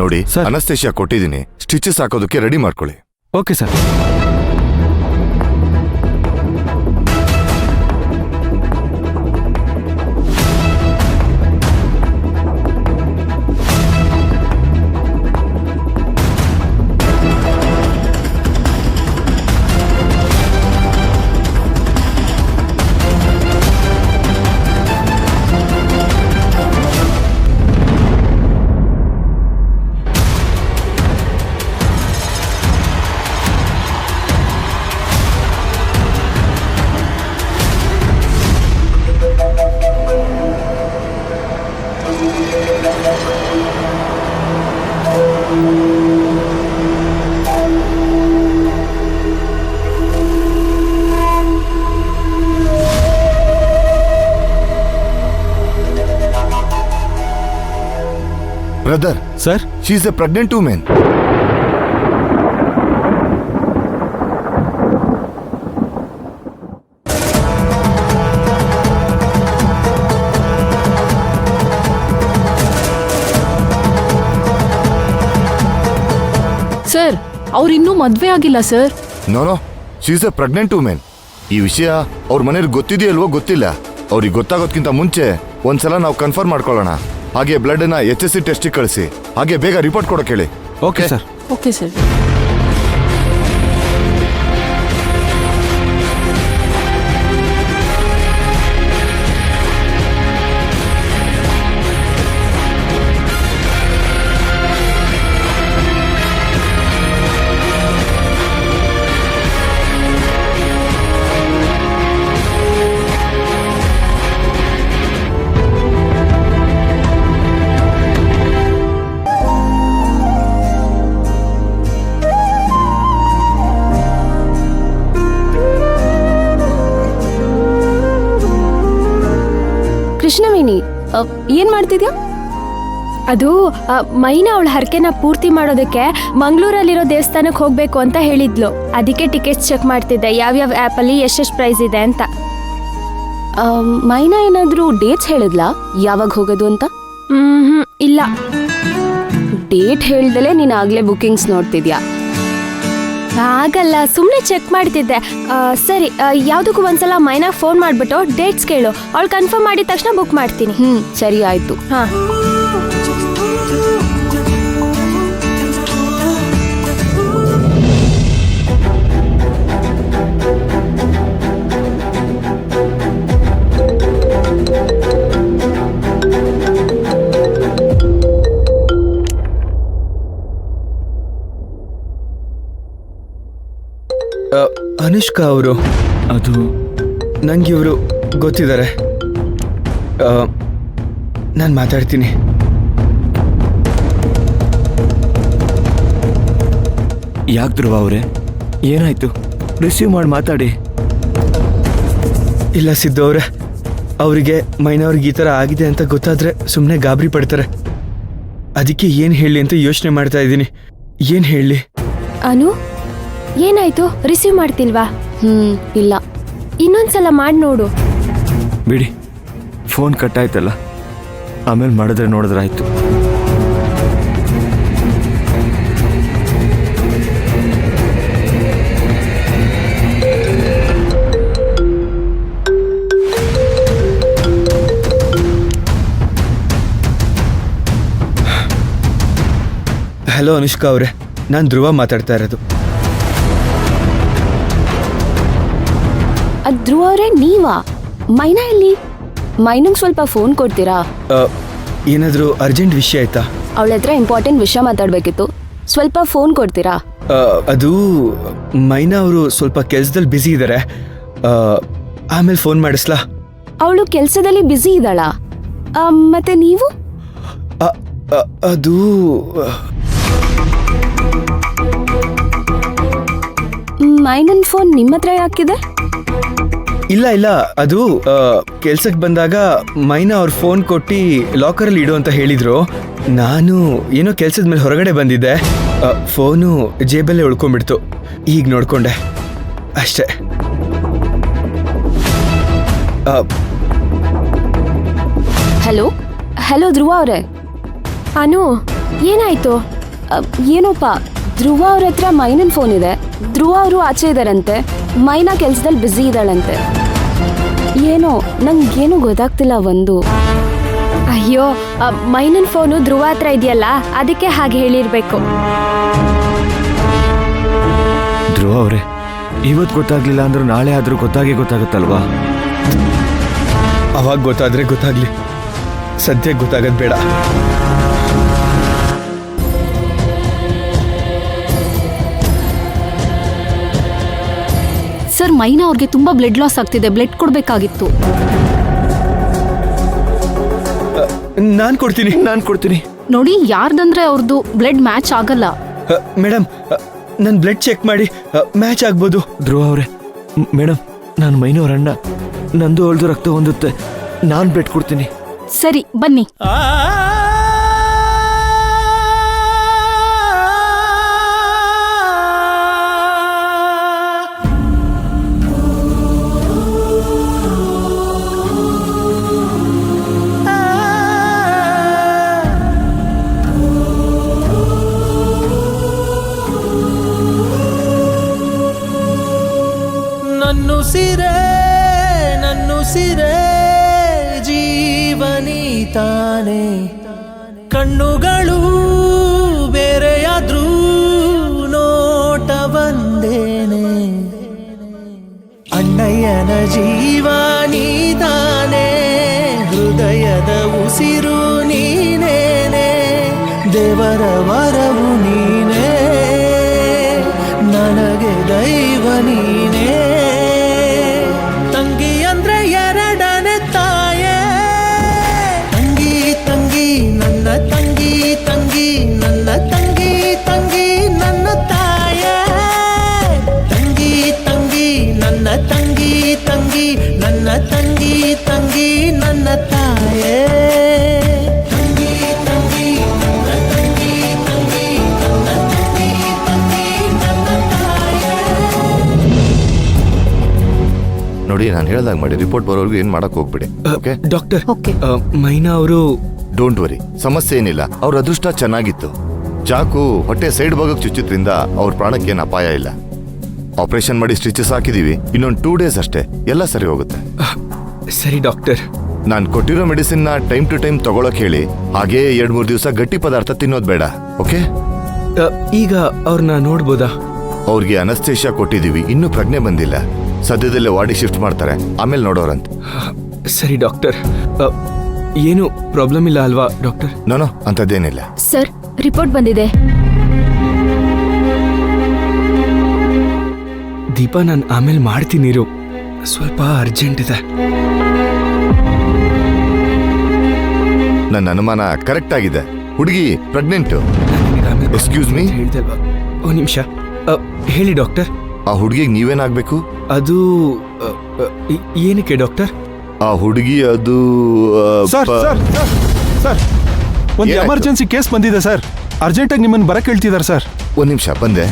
ನೋಡಿ sir. Anaesthesia ಕೊಟ್ಟಿದ್ದೀನಿ, stitches ಹಾಕೋದಕ್ಕೆ ರೆಡಿ ಮಾಡ್ಕೊಳ್ಳಿ. Okay sir. Brother sir, she is a pregnant women. Sir, ಅವ್ರಿನ್ನೂ ಮದ್ವೆ ಆಗಿಲ್ಲ sir. No, she is a pregnant women. ಈ ವಿಷಯ ಅವ್ರ ಮನೇಲಿ ಗೊತ್ತಿದೆಯಲ್ವೋ ಗೊತ್ತಿಲ್ಲ. ಅವ್ರಿಗೆ ಗೊತ್ತಾಗೋದ್ಕಿಂತ ಮುಂಚೆ ಒಂದ್ಸಲ ನಾವು ಕನ್ಫರ್ಮ್ ಮಾಡ್ಕೊಳ್ಳೋಣ. ಹಾಗೆ ಬ್ಲಡ್ ನ HSC ಟೆಸ್ಟಿಗೆ ಕಳಿಸಿ. ಹಾಗೆ ಬೇಗ ರಿಪೋರ್ಟ್ ಕೊಡೋಕೆ ಹೇಳಿ. Okay sir. Okay sir. Krishnaveni, ಏನ್ ಮಾಡ್ತಿದ್ಯಾ? ಅದು ಮೈನಾ ಅವಳ ಹರಕೆನ ಪೂರ್ತಿ ಮಾಡೋದಕ್ಕೆ ಮಂಗಳೂರಲ್ಲಿರೋ ದೇವಸ್ಥಾನಕ್ಕೆ ಹೋಗ್ಬೇಕು ಅಂತ ಹೇಳಿದ್ಲು. ಅದಕ್ಕೆ ಟಿಕೆಟ್ಸ್ ಚೆಕ್ ಮಾಡ್ತಿದ್ದೆ, ಯಾವ್ಯಾವ ಆ್ಯಪಲ್ಲಿ ಎಷ್ಟೆಷ್ಟು ಪ್ರೈಸ್ ಇದೆ ಅಂತ. ಮೈನಾ ಏನಾದರೂ ಡೇಟ್ಸ್ ಹೇಳಿದ್ಲಾ ಯಾವಾಗ ಹೋಗೋದು ಅಂತ? ಇಲ್ಲ. ಡೇಟ್ ಹೇಳ್ದಲೇ ನೀನು ಆಗಲೇ ಬುಕಿಂಗ್ಸ್ ನೋಡ್ತಿದ್ಯಾ? ಆಗಲ್ಲ, ಸುಮ್ಮನೆ ಚೆಕ್ ಮಾಡ್ತಿದ್ದೆ. ಸರಿ, ಯಾವುದಕ್ಕೂ ಒಂದ್ಸಲ ಮೈನಾ ಫೋನ್ ಮಾಡಿಬಿಟ್ಟು ಡೇಟ್ಸ್ ಕೇಳು. ಅವಳು ಕನ್ಫರ್ಮ್ ಮಾಡಿದ ತಕ್ಷಣ ಬುಕ್ ಮಾಡ್ತೀನಿ. ಸರಿ ಆಯಿತು. ಹಾಂ. ಅನುಷ್ಕಾ ಅವರು, ಅದು ನಂಗೆ ಇವರು ಗೊತ್ತಿದ್ದಾರೆ. ನಾನು ಮಾತಾಡ್ತೀನಿ. ಯಾಕೆ ಧ್ರುವ ಅವರೇ, ಏನಾಯ್ತು? ರಿಸೀವ್ ಮಾಡಿ ಮಾತಾಡಿ. ಇಲ್ಲ ಸಿದ್ದು ಅವರೇ, ಅವರಿಗೆ ಮೈನವ್ರಿಗೆ ಈ ಥರ ಆಗಿದೆ ಅಂತ ಗೊತ್ತಾದರೆ ಸುಮ್ಮನೆ ಗಾಬರಿ ಪಡ್ತಾರೆ. ಅದಕ್ಕೆ ಏನು ಹೇಳಿ ಅಂತ ಯೋಚನೆ ಮಾಡ್ತಾ ಇದ್ದೀನಿ. ಏನು ಹೇಳಿ? ಅನು, ಏನಾಯ್ತು? ರಿಸೀವ್ ಮಾಡ್ತಿಲ್ವಾ? ಇಲ್ಲ. ಇನ್ನೊಂದ್ಸಲ ಮಾಡಿ ನೋಡು. ಬಿಡಿ, ಫೋನ್ ಕಟ್ ಆಯ್ತಲ್ಲ, ಆಮೇಲೆ ಮಾಡಿದ್ರೆ ನೋಡಿದ್ರಾಯ್ತು. ಹಲೋ ಅನುಷ್ಕಾ ಅವರೇ, ನಾನು ಧ್ರುವ ಮಾತಾಡ್ತಾ ಇರೋದು. ಧ್ರುವ ಅವರೇ, ನೀವಾ? ಮೈನಾ ಎಲ್ಲಿ? ಮೈನಂಗೆ ಸ್ವಲ್ಪ ಫೋನ್ ಕೊಡ್ತೀರಾ? ಏನಾದರೂ ಅರ್ಜೆಂಟ್ ವಿಷಯ ಆಯ್ತಾ? ಅವಳ ಹತ್ರ ಇಂಪಾರ್ಟೆಂಟ್ ವಿಷಯ ಮಾತಾಡಬೇಕಿತ್ತು, ಸ್ವಲ್ಪ ಫೋನ್ ಕೊಡ್ತೀರಾ? ಅದು ಮೈನಾ ಅವರು ಸ್ವಲ್ಪ ಕೆಲಸದಲ್ಲಿ ಬ್ಯುಸಿ ಇದ್ದಾರೆ, ಆಮೇಲೆ ಫೋನ್ ಮಾಡಿಸ್ಲಾ? ಅವಳು ಕೆಲಸದಲ್ಲಿ ಬ್ಯುಸಿ ಇದ್ದಾಳಾ? ಮತ್ತೆ ನೀವು? ಅದು ಮೈನನ್ ಫೋನ್ ನಿಮ್ಮ ಹತ್ರ ಯಾಕಿದೆ? ಇಲ್ಲ ಇಲ್ಲ, ಅದು ಕೆಲ್ಸಕ್ಕೆ ಬಂದಾಗ ಮೈನಾ ಅವ್ರ ಫೋನ್ ಕೊಟ್ಟು ಲಾಕರಲ್ಲಿ ಇಡು ಅಂತ ಹೇಳಿದ್ರು. ನಾನು ಏನೋ ಕೆಲ್ಸದ ಮೇಲೆ ಹೊರಗಡೆ ಬಂದಿದ್ದೆ, ಫೋನು ಜೇಬಲ್ಲೇ ಉಳ್ಕೊಂಡ್ಬಿಡ್ತು. ಈಗ ನೋಡ್ಕೊಂಡೆ ಅಷ್ಟೇ. ಹಲೋ ಹಲೋ ಧ್ರುವ ಅವರೇ. ಅನು, ಏನಾಯ್ತು? ಏನೋಪ್ಪ, ಧ್ರುವ ಅವ್ರ ಹತ್ರ ಮೈನನ್ ಫೋನ್ ಇದೆ. ಧ್ರುವ ಅವರು ಆಚೆ ಇದಾರಂತೆ, ಮೈನಾ ಕೆಲ್ಸದಲ್ಲಿ ಬ್ಯುಸಿ ಇದ್ದಾಳಂತೆ. ಏನೋ ನಂಗೇನು ಗೊತ್ತಾಗ್ತಿಲ್ಲ. ಒಂದು ಅಯ್ಯೋ, ಮೈನನ್ ಫೋನು ಧ್ರುವ ಹತ್ರ ಇದೆಯಲ್ಲ, ಅದಕ್ಕೆ ಹಾಗೆ ಹೇಳಿರ್ಬೇಕು. ಧ್ರುವ ಅವರೇ, ಇವತ್ತು ಗೊತ್ತಾಗ್ಲಿಲ್ಲ ಅಂದ್ರೆ ನಾಳೆ ಆದ್ರೂ ಗೊತ್ತಾಗುತ್ತಲ್ವಾ? ಅವಾಗ ಗೊತ್ತಾದ್ರೆ ಗೊತ್ತಾಗ್ಲಿ, ಸದ್ಯಕ್ಕೆ ಗೊತ್ತಾಗದ್ ಬೇಡ. ಸರ್, ಮೈನಾ ಅವ್ರಿಗೆ ತುಂಬಾ ಬ್ಲಡ್ ಲಾಸ್ ಆಗ್ತಿದೆ, ಬ್ಲಡ್ ಕೊಡ್ಬೇಕಾಗಿತ್ತು. ನಾನು ಕೊಡ್ತೀನಿ. ನೋಡಿ, ಯಾರ್ದಂದ್ರೆ ಅವ್ರದ್ದು ಬ್ಲಡ್ ಮ್ಯಾಚ್ ಆಗಲ್ಲ. ಮೇಡಮ್, ನನ್ನ ಬ್ಲಡ್ ಚೆಕ್ ಮಾಡಿ, ಮ್ಯಾಚ್ ಆಗ್ಬೋದು. ಧ್ರುವ ಅವರೇ, ಮೇಡಮ್, ನಾನು ಮೈನವ್ರ ಅಣ್ಣ, ನಂದು ಅವಳದು ರಕ್ತ ಹೊಂದುತ್ತೆ, ನಾನು ಬ್ಲಡ್ ಕೊಡ್ತೀನಿ. ಸರಿ, ಬನ್ನಿ. ನನ್ನುಸಿರೇ ಜೀವನಿ ತಾನೆ, ಕಣ್ಣುಗಳು ಬೇರೆಯಾದ್ರೂ ನೋಟ ಬಂದೇನೆ, ಅಣ್ಣಯ್ಯನ ಜೀವನಿ ತಾನೆ, ಹೃದಯದ ಉಸಿರು ನೀನೇನೆ, ದೇವರ ವರವು ನೀನೇ, ನನಗೆ ದೈವ ನೀನೇ, ತಂಗಿ ಅಂದ್ರೆ ಎರಡನೇ ತಾಯೇ, ತಂಗಿ ತಂಗಿ ನನ್ನ ತಂಗಿ, ತಂಗಿ ನನ್ನ ತಂಗಿ, ತಂಗಿ ನನ್ನ ತಾಯೇ, ತಂಗಿ ತಂಗಿ ನನ್ನ ತಂಗಿ, ತಂಗಿ ನನ್ನ ತಂಗಿ, ತಂಗಿ ನನ್ನ ತಾಯೇ, ತಂಗಿ ತಂಗಿ ನನ್ನ ತಂಗಿ, ತಂಗಿ ನನ್ನ ತಂಗಿ, ತಂಗಿ ನನ್ನ ತಾಯೇ. ನೋಡಿ, ನಾನು ಹೇಳ್ದಾಗ ಮಾಡಿ, ರಿಪೋರ್ಟ್ ಬರೋರ್ಗು ಏನ್ ಮಾಡಕ್ ಹೋಗ್ಬಿಡಿ. Okay doctor, okay. ಮೈನಾ ಅವರು ಡೋಂಟ್ ವರಿ, ಸಮಸ್ಯೆ ಏನಿಲ್ಲ. ಅವ್ರ ಅದೃಷ್ಟ ಚೆನ್ನಾಗಿತ್ತು. ಚಾಕು ಹೊಟ್ಟೆ ಸೈಡ್ ಭಾಗಕ್ಕೆ ಚುಚ್ಚಿದ್ರಿಂದ ಅವ್ರ ಪ್ರಾಣಕ್ಕೇನು ಅಪಾಯ ಇಲ್ಲ. ಆಪರೇಷನ್ ಮಾಡಿ ಸ್ಟಿಚಸ್ ಹಾಕಿದೀವಿ, ಇನ್ನೊಂದು 2 ಡೇಸ್ ಅಷ್ಟೇ, ಎಲ್ಲ ಸರಿ ಹೋಗುತ್ತೆ. ಸರಿ ಡಾಕ್ಟರ್. ನಾನು ಕೊಟ್ಟಿರೋ ಮೆಡಿಸಿನ್ ನ ಟೈಮ್ ಟು ಟೈಮ್ ತಗೊಳಕ್ ಹೇಳಿ. ಹಾಗೆ 2-3 ದಿವಸ ಗಟ್ಟಿ ಪದಾರ್ಥ ತಿನ್ನೋದು ಬೇಡ. ಓಕೆ? ಈಗ ಅವ್ರನ್ನ ನೋಡ್ಬೋದಾ? ಅವ್ರಿಗೆ ಅನಸ್ತೇಷಿಯಾ ಕೊಟ್ಟಿದೀವಿ, ಇನ್ನೂ ಪ್ರಜ್ಞೆ ಬಂದಿಲ್ಲ. ಸದ್ಯದಲ್ಲೇ ವಾರ್ಡಿ ಶಿಫ್ಟ್ ಮಾಡ್ತಾರೆ, ಆಮೇಲೆ ನೋಡೋರಂತ. ಸರಿ ಡಾಕ್ಟರ್. ಏನು ಪ್ರಾಬ್ಲಮ್ ಇಲ್ಲ ಅಲ್ವಾ ಡಾಕ್ಟರ್? ನೋನೋ, ಅಂಥದ್ದೇನಿಲ್ಲ. ಸರ್, ರಿಪೋರ್ಟ್ ಬಂದಿದೆ. ದೀಪಾ, ನಾನು ಆಮೇಲೆ ಮಾಡ್ತೀನಿ, ಸ್ವಲ್ಪ ಅರ್ಜೆಂಟ್ ಇದೆ. ನನ್ನ ಅನುಮಾನ ಕರೆಕ್ಟ್ ಆಗಿದೆ. ಹುಡುಗಿ ಪ್ರೆಗ್ನೆಂಟ್. Excuse me, ಹೇಳ್ದಲ್ವಾ? ಒಂದು ನಿಮಿಷ. ಹೇಳಿ ಡಾಕ್ಟರ್. ಆ ಹುಡುಗಿಗೆ ನೀವೇನಾಗ್ಬೇಕು? ಅದು ಏನಕ್ಕೆ ಡಾಕ್ಟರ್? ಆ ಹುಡುಗಿ ಅದು ಸರ್ ಒಂದು ಏನಾಯ್ತು? ಎಮರ್ಜೆನ್ಸಿ ಕೇಸ್ ಬಂದಿದೆ ಸರ್. ಅರ್ಜೆಂಟಾಗಿ ನಿಮ್ಮನ್ನು ಬರಕ್ಕೆ ಹೇಳ್ತಿದ್ದಾರೆ ಸರ್. ಒಂದ್ ನಿಮಿಷ ಬಂದೆ.